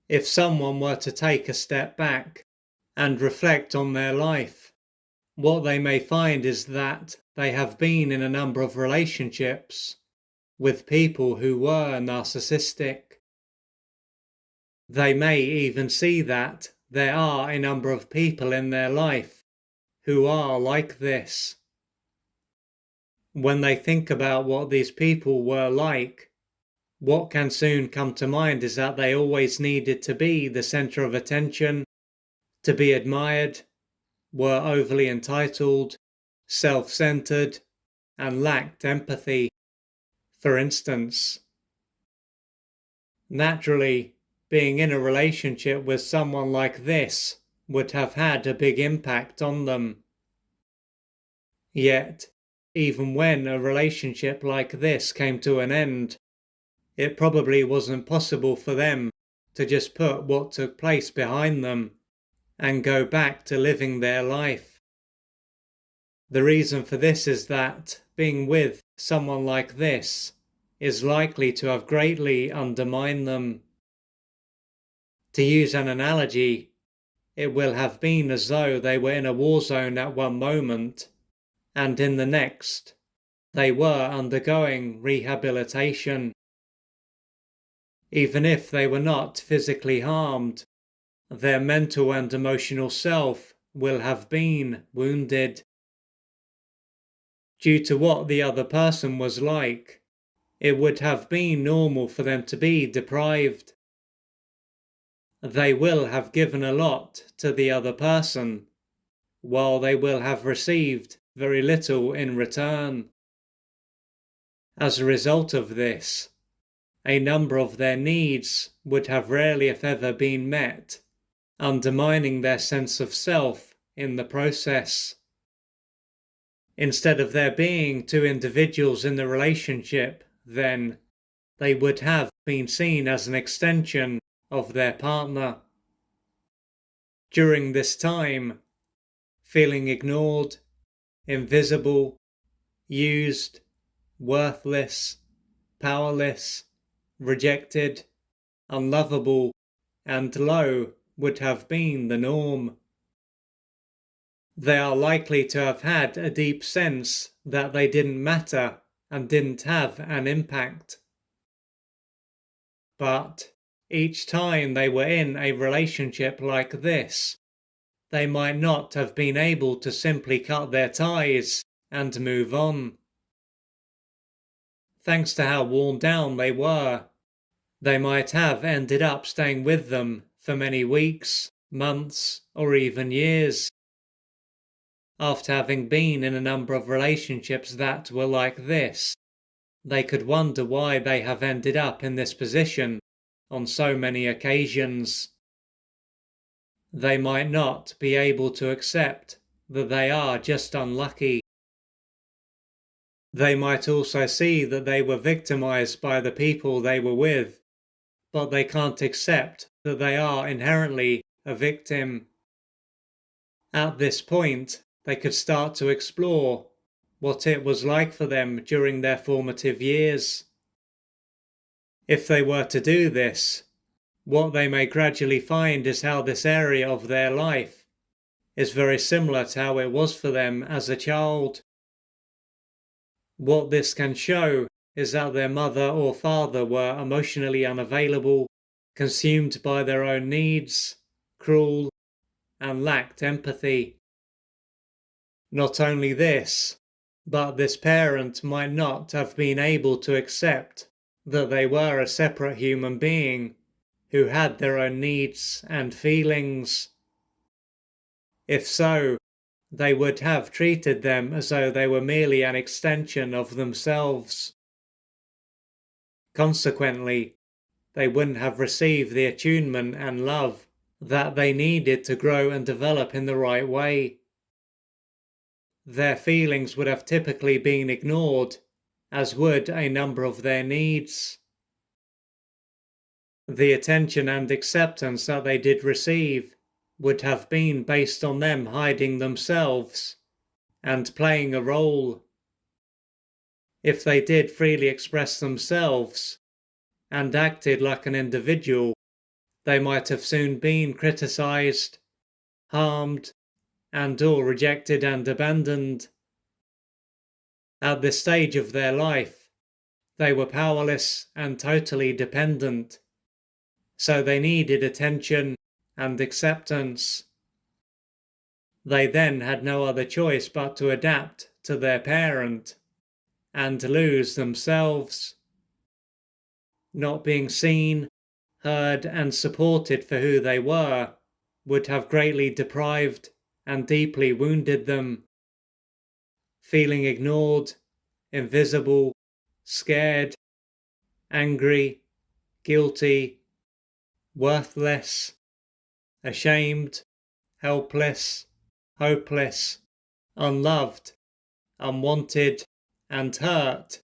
If someone were to take a step back and reflect on their life, what they may find is that they have been in a number of relationships with people who were narcissistic. They may even see that there are a number of people in their life who are like this. When they think about what these people were like, what can soon come to mind is that they always needed to be the center of attention, to be admired, were overly entitled, self-centered, and lacked empathy, for instance. Naturally, being in a relationship with someone like this would have had a big impact on them. Yet, even when a relationship like this came to an end, it probably wasn't possible for them to just put what took place behind them and go back to living their life. The reason for this is that being with someone like this is likely to have greatly undermined them. To use an analogy, it will have been as though they were in a war zone at one moment, and in the next, they were undergoing rehabilitation. Even if they were not physically harmed, their mental and emotional self will have been wounded. Due to what the other person was like, it would have been normal for them to be deprived. They will have given a lot to the other person, while they will have received very little in return. As a result of this, a number of their needs would have rarely if ever been met, undermining their sense of self in the process. Instead of there being two individuals in the relationship, then, they would have been seen as an extension of their partner. During this time, feeling ignored, invisible, used, worthless, powerless, rejected, unlovable, and low would have been the norm. They are likely to have had a deep sense that they didn't matter and didn't have an impact. But each time they were in a relationship like this, they might not have been able to simply cut their ties and move on. Thanks to how worn down they were, they might have ended up staying with them for many weeks, months, or even years. After having been in a number of relationships that were like this, they could wonder why they have ended up in this position on so many occasions. They might not be able to accept that they are just unlucky. They might also see that they were victimized by the people they were with, but they can't accept that they are inherently a victim. At this point, they could start to explore what it was like for them during their formative years. If they were to do this, what they may gradually find is how this area of their life is very similar to how it was for them as a child. What this can show is that their mother or father were emotionally unavailable, consumed by their own needs, cruel, and lacked empathy. Not only this, but this parent might not have been able to accept that they were a separate human being who had their own needs and feelings. If so, they would have treated them as though they were merely an extension of themselves. Consequently, they wouldn't have received the attunement and love that they needed to grow and develop in the right way. Their feelings would have typically been ignored, as would a number of their needs. The attention and acceptance that they did receive would have been based on them hiding themselves and playing a role. If they did freely express themselves and acted like an individual, they might have soon been criticized, harmed, and/or rejected and abandoned. At this stage of their life, they were powerless and totally dependent, so they needed attention and acceptance. They then had no other choice but to adapt to their parent and lose themselves. Not being seen, heard, and supported for who they were would have greatly deprived and deeply wounded them. Feeling ignored, invisible, scared, angry, guilty, worthless, ashamed, helpless, hopeless, unloved, unwanted, and hurt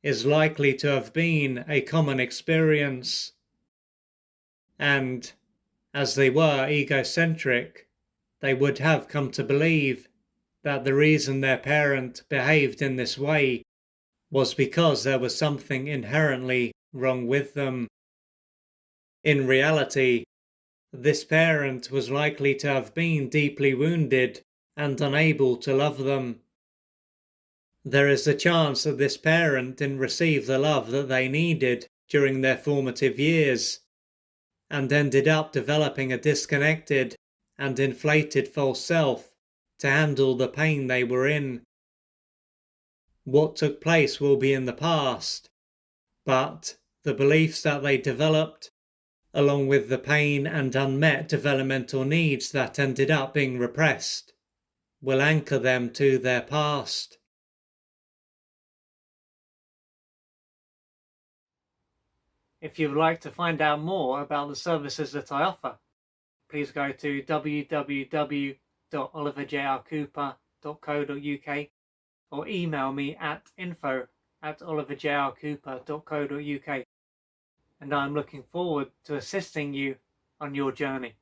is likely to have been a common experience. And, as they were egocentric, they would have come to believe that the reason their parent behaved in this way was because there was something inherently wrong with them. In reality, this parent was likely to have been deeply wounded and unable to love them. There is a chance that this parent didn't receive the love that they needed during their formative years, and ended up developing a disconnected and inflated false self to handle the pain they were in. What took place will be in the past, but the beliefs that they developed, along with the pain and unmet developmental needs that ended up being repressed, will anchor them to their past. If you would like to find out more about the services that I offer, please go to www.oliverjrcooper.co.uk or email me at info@oliverjrcooper.co.uk, and I'm looking forward to assisting you on your journey.